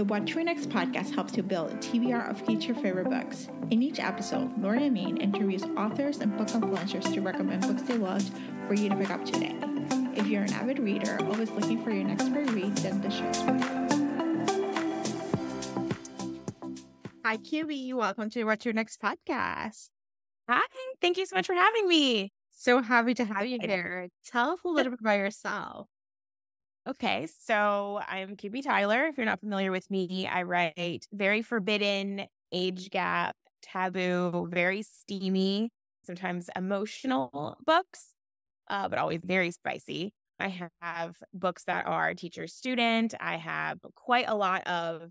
The What Your Next podcast helps you build a TBR of future favorite books. In each episode, Lori and Maine interviews authors and book influencers to recommend books they loved for you to pick up today. If you're an avid reader, always looking for your next great read, then this show's for you. Hi, QB. Welcome to What Your Next podcast. Hi, thank you so much for having me. So happy to have you here. Tell us a little bit about yourself. Okay, so I'm QB Tyler. If you're not familiar with me, I write very forbidden, age gap, taboo, very steamy, sometimes emotional books, but always very spicy. I have books that are teacher-student. I have quite a lot of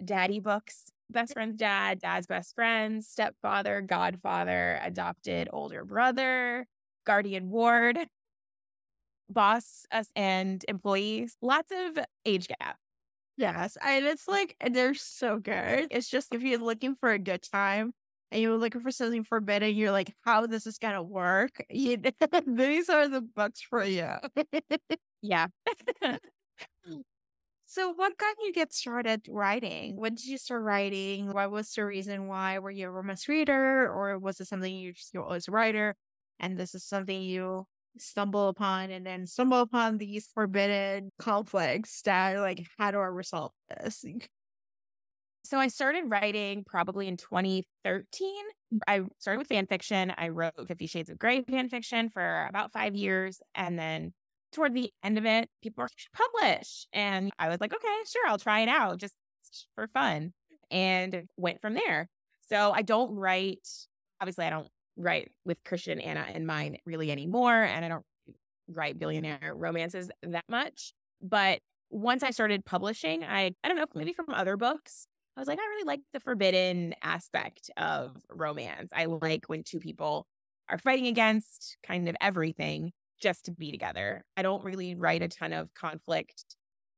daddy books. Best friend's dad, dad's best friend, stepfather, godfather, adopted older brother, guardian ward, boss and employees, lots of age gap. Yes, and it's like, they're so good. It's just if you're looking for a good time and you're looking for something forbidden, you're like, how this is gonna work? These are the books for you. Yeah. So what got you get started writing? When did you start writing? What was the reason why? Were you a romance reader, or was it something you're always a writer and this is something you stumble upon and then stumble upon these forbidden conflicts that like, how do I resolve this? So I started writing probably in 2013. I started with fan fiction. I wrote 50 Shades of Grey fan fiction for about 5 years. And then toward the end of it, people were like, "You should publish." And I was like, okay, sure, I'll try it out just for fun. And went from there. So I don't write, obviously I don't write with Christian Anna in mind really anymore. And I don't write billionaire romances that much. But once I started publishing, I don't know, maybe from other books, I was like, I really like the forbidden aspect of romance. I like when two people are fighting against kind of everything just to be together. I don't really write a ton of conflict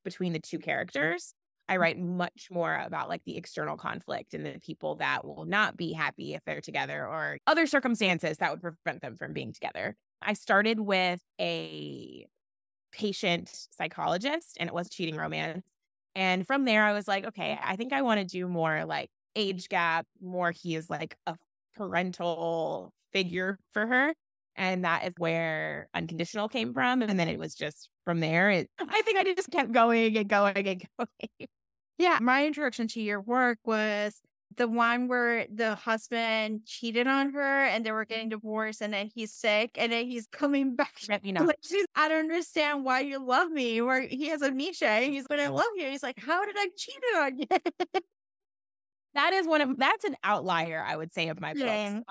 between the two characters. I write much more about like the external conflict and the people that will not be happy if they're together or other circumstances that would prevent them from being together. I started with a patient psychologist and it was cheating romance. And from there, I was like, okay, I think I want to do more like age gap, more he is like a parental figure for her. And that is where Unconditional came from. And then it was just from there. I think I just kept going and going and going. Yeah, my introduction to your work was the one where the husband cheated on her and they were getting divorced and then he's sick and then he's coming back. You know, like, I don't understand why you love me. Where he has amnesia and he's like, I love you. He's like, how did I cheat on you? That's an outlier, I would say, of my books.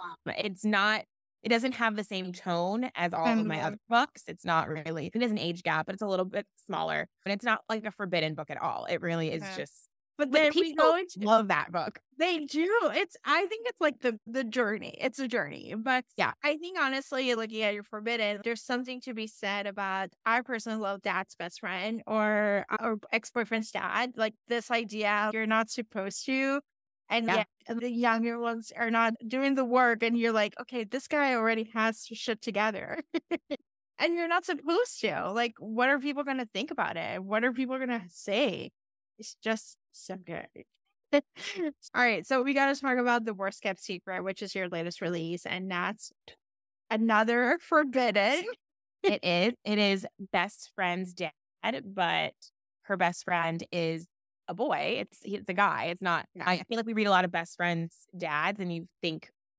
It doesn't have the same tone as all of my other books. It is an age gap, but it's a little bit smaller. And it's not like a forbidden book at all. It really is just. But then people love that book. They do. I think it's like the journey. It's a journey. But yeah, I think honestly, looking at your forbidden, there's something to be said about, I personally love dad's best friend or ex-boyfriend's dad. Like this idea, you're not supposed to. And yet the younger ones are not doing the work. And you're like, okay, this guy already has shit together. And you're not supposed to. Like, what are people going to think about it? What are people going to say? It's just so good. All right. So we got to talk about The Worst Kept Secret, which is your latest release. And that's another forbidden. It is best friend's dad, but her best friend is a boy. It's a guy. It's not. I feel like we read a lot of best friends' dads, and you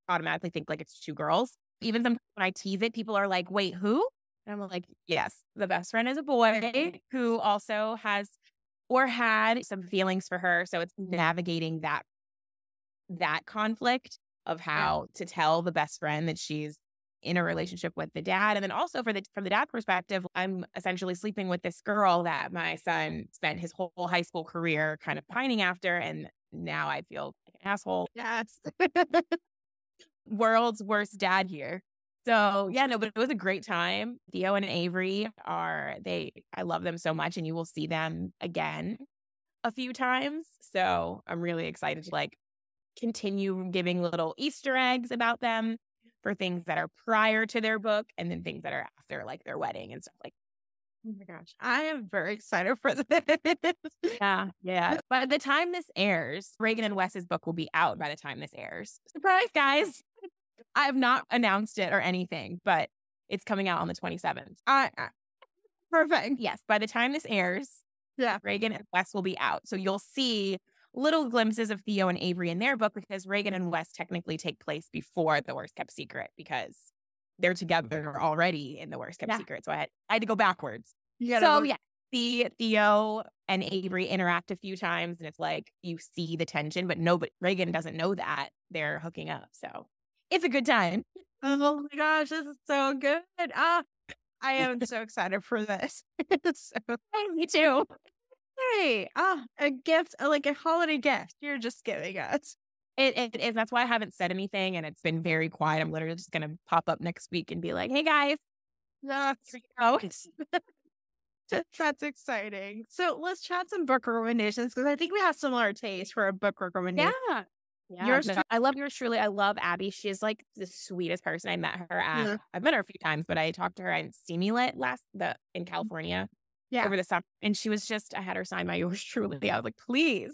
automatically think like it's two girls. Even sometimes when I tease it, people are like, "Wait, who?" And I'm like, "Yes, the best friend is a boy who also has or had some feelings for her." So it's navigating that conflict of how to tell the best friend that she's in a relationship with the dad. And then also from the dad perspective, I'm essentially sleeping with this girl that my son spent his whole high school career kind of pining after. And now I feel like an asshole. Yes. World's worst dad here. So yeah, no, but it was a great time. Theo and Avery I love them so much, and you will see them again a few times. So I'm really excited to like continue giving little Easter eggs about them for things that are prior to their book and then things that are after like their wedding and stuff like Oh my gosh. I am very excited for this. Yeah, yeah. By the time this airs, Reagan and Wes's book will be out by the time this airs. Surprise, guys. I have not announced it or anything, but it's coming out on the 27th. Perfect. Yes, by the time this airs, Yeah. Reagan and Wes will be out. So you'll see little glimpses of Theo and Avery in their book because Reagan and Wes technically take place before The Worst Kept Secret because they're together already in The Worst Kept Secret. So I had to go backwards. So yeah, see Theo and Avery interact a few times and it's like you see the tension, but Reagan doesn't know that they're hooking up. So it's a good time. Oh my gosh, this is so good. I am so excited for this. Me too. Hey, a gift, like a holiday gift you're just giving us. It is. That's why I haven't said anything and it's been very quiet. I'm literally just going to pop up next week and be like, hey guys. That's exciting. So let's chat some book recommendations because I think we have similar tastes for a book recommendation. Yeah. Yeah, I love yours truly. I love Abby. She is like the sweetest person. I met her at, I've met her a few times, but I talked to her at Steamylet in California over the summer. And she was I had her sign my yours truly. I was like, please.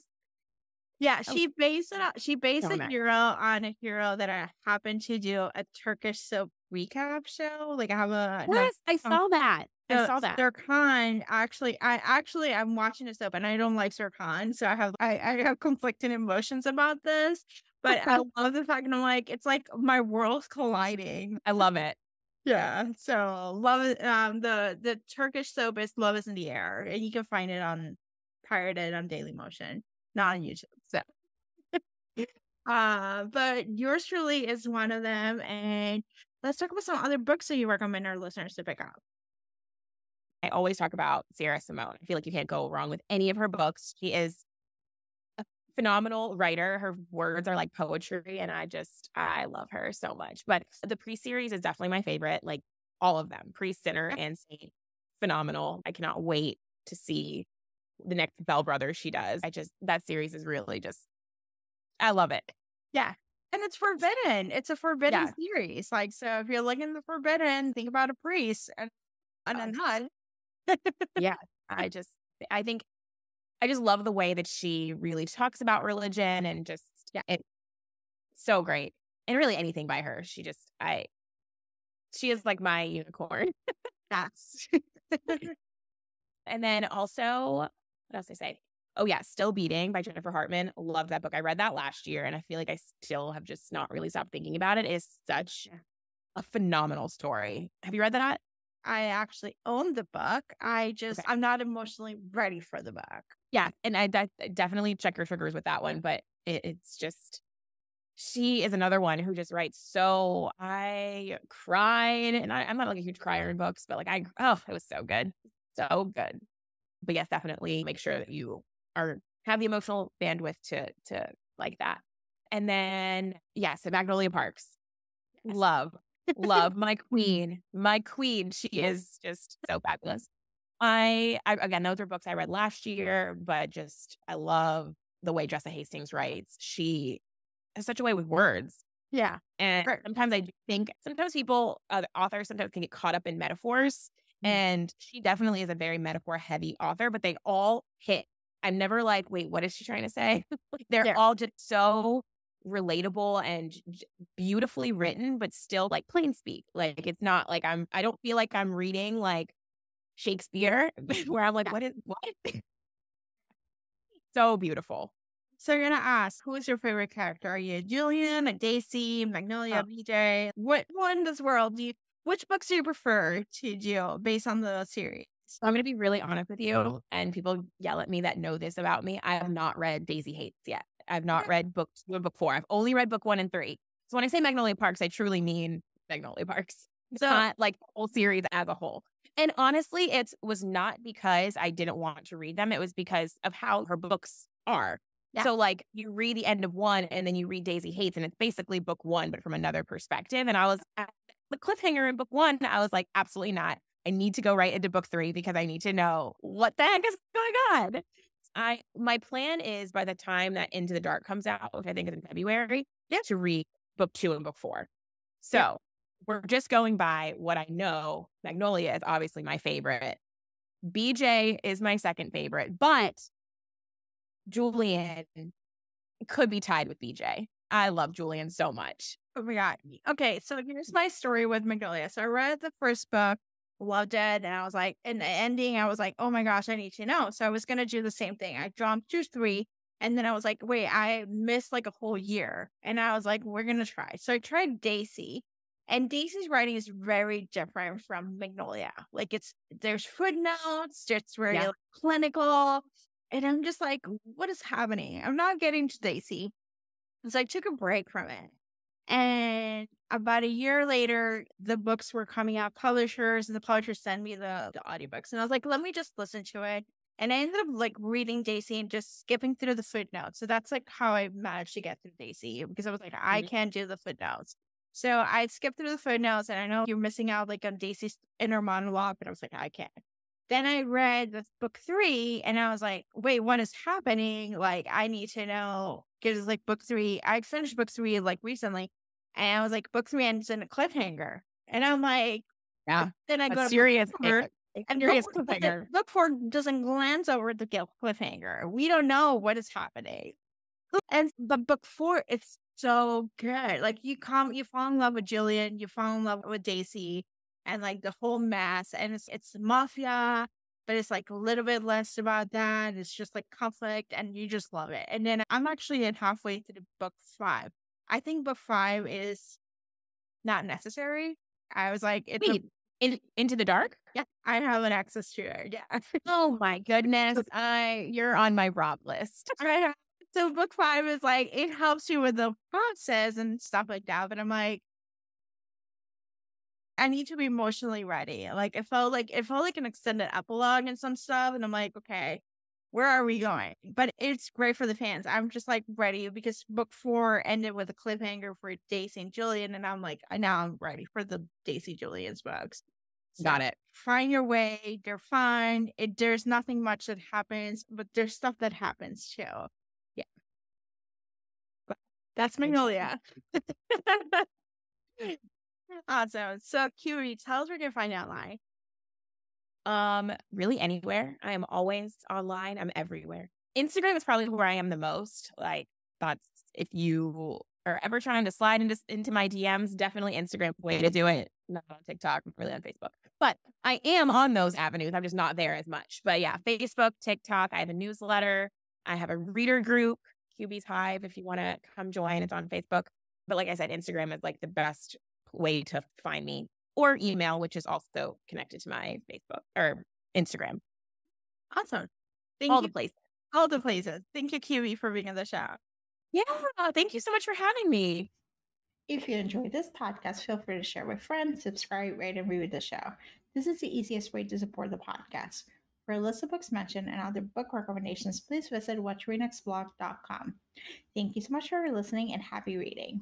Yeah, she based a hero on a hero that I happened to do a Turkish soap recap show. Like I have I saw that. I saw that. Serkan I'm watching this soap and I don't like Serkan, so I have conflicting emotions about this. But I love the fact that I'm like, it's like my world's colliding. I love it. Yeah. So love it. The Turkish soap is Love Is in the Air, and you can find it pirated on Daily Motion, not on YouTube. So but yours truly is one of them. And let's talk about some other books that you recommend our listeners to pick up. I always talk about Sarah Simone. I feel like you can't go wrong with any of her books. She is a phenomenal writer. Her words are like poetry, and I love her so much. But the Priest series is definitely my favorite. Like all of them, Priest, Sinner, and Saint, phenomenal. I cannot wait to see the next Bell Brothers she does. That series is really I love it. Yeah. And it's forbidden. It's a forbidden series. Like, so if you're looking for forbidden, think about a priest and a nun. Yeah. I just love the way that she really talks about religion and it's so great. And really anything by her. She is like my unicorn. That's And then also, what else did I say? Oh yeah, Still Beating by Jennifer Hartman. Love that book. I read that last year and I feel like I still have just not really stopped thinking about it. It is such a phenomenal story. Have you read that? I actually own the book. I'm not emotionally ready for the book. Yeah. And I definitely check your triggers with that one, but it's just, she is another one who just writes. So I cried and I'm not like a huge crier in books, but like, it was so good. So good. But yes, definitely make sure that you have the emotional bandwidth to like that. And then, yes, Magnolia Parks. Yes. Love my queen. My queen. She is just so fabulous. I again, those are books I read last year, but I love the way Jessa Hastings writes. She has such a way with words. Yeah. And sometimes I think people, authors sometimes can get caught up in metaphors. And she definitely is a very metaphor heavy author, but they all hit. I'm never like, wait, what is she trying to say? They're all just so relatable and beautifully written, but still like plain speak. Like it's not like I don't feel like I'm reading like Shakespeare where I'm like, what? So beautiful. So you're going to ask, who is your favorite character? Are you Julian, a Daisy, Magnolia, BJ? What one in this world which books do you prefer to do based on the series? So I'm going to be really honest with you, and people yell at me that know this about me. I have not read Daisy Hates yet. I've not read book 4. I've only read book 1 and 3. So when I say Magnolia Parks, I truly mean Magnolia Parks. It's not like the whole series as a whole. And honestly, it was not because I didn't want to read them. It was because of how her books are. Yeah. So like you read the end of 1 and then you read Daisy Hates and it's basically book 1, but from another perspective. And I was at the cliffhanger in book 1. I was like, absolutely not. I need to go right into book 3 because I need to know what the heck is going on. My plan is by the time that Into the Dark comes out, which I think is in February, to read book 2 and book 4. So we're just going by what I know. Magnolia is obviously my favorite. BJ is my second favorite, but Julian could be tied with BJ. I love Julian so much. Oh my God. Okay, so here's my story with Magnolia. So I read the first book, loved it, and I was like, in the ending, I was like, oh my gosh, I need to know. So I was gonna do the same thing. I jumped to 3, and then I was like, wait, I missed like a whole year. And I was like, we're gonna try. So I tried Daisy. And Daisy's writing is very different from Magnolia. Like there's footnotes, it's very Yeah. like, clinical. And I'm just like, what is happening? I'm not getting to Daisy. So I took a break from it. And about a year later, the books were coming out, publishers, and the publishers sent me the audiobooks. And I was like, let me just listen to it. And I ended up like reading Daisy and just skipping through the footnotes. So that's like how I managed to get through Daisy because I was like, I can't do the footnotes. So I skipped through the footnotes, and I know you're missing out like on Daisy's inner monologue, but I was like, I can't. Then I read the book 3, and I was like, wait, what is happening? Like, I need to know. Because like book 3, I finished book 3 like recently, and I was like, book 3 ends in a cliffhanger. And I'm like, Yeah. then I A go to serious, book 4, and serious cliffhanger. book 4 doesn't glance over the cliffhanger. We don't know what is happening. And but book 4, it's so good. Like you fall in love with Jillian, you fall in love with Daisy, and like the whole mess. And it's mafia, but it's like a little bit less about that. It's just like conflict, and you just love it. And then I'm actually at halfway through the book 5. I think book 5 is not necessary. I was like, Wait, Into the Dark? yeah, I have an access to it. Yeah. Oh my goodness. You're on my Rob list. I So book 5 is like, it helps you with the process and stuff like that. But I'm like, I need to be emotionally ready. Like it felt like an extended epilogue and some stuff. And I'm like, okay, where are we going? But it's great for the fans. I'm just like ready because book 4 ended with a cliffhanger for Daisy and Julian. And I'm like, now I'm ready for the Daisy Julian's books. So Got it. find your way. They're fine. There's nothing much that happens, but there's stuff that happens too. Yeah. That's Magnolia. Awesome. So, Curie, tell us where you can find you online. Really anywhere. I am always online. I'm everywhere. Instagram is probably where I am the most. Like that's if you are ever trying to slide into my DMs, definitely Instagram way to do it. Not on TikTok, I'm really on Facebook. But I am on those avenues. I'm just not there as much. But yeah, Facebook, TikTok. I have a newsletter. I have a reader group, QB's Hive, if you want to come join. It's on Facebook. But like I said, Instagram is like the best way to find me, or email, which is also connected to my Facebook or Instagram. Awesome. All the places. All the places. Thank you, Curie, for being on the show. Yeah. Thank you so much for having me. If you enjoyed this podcast, feel free to share with friends, subscribe, rate, and review the show. This is the easiest way to support the podcast. For a list of books mentioned and other book recommendations, please visit watchrenexblog.com. Thank you so much for listening and happy reading.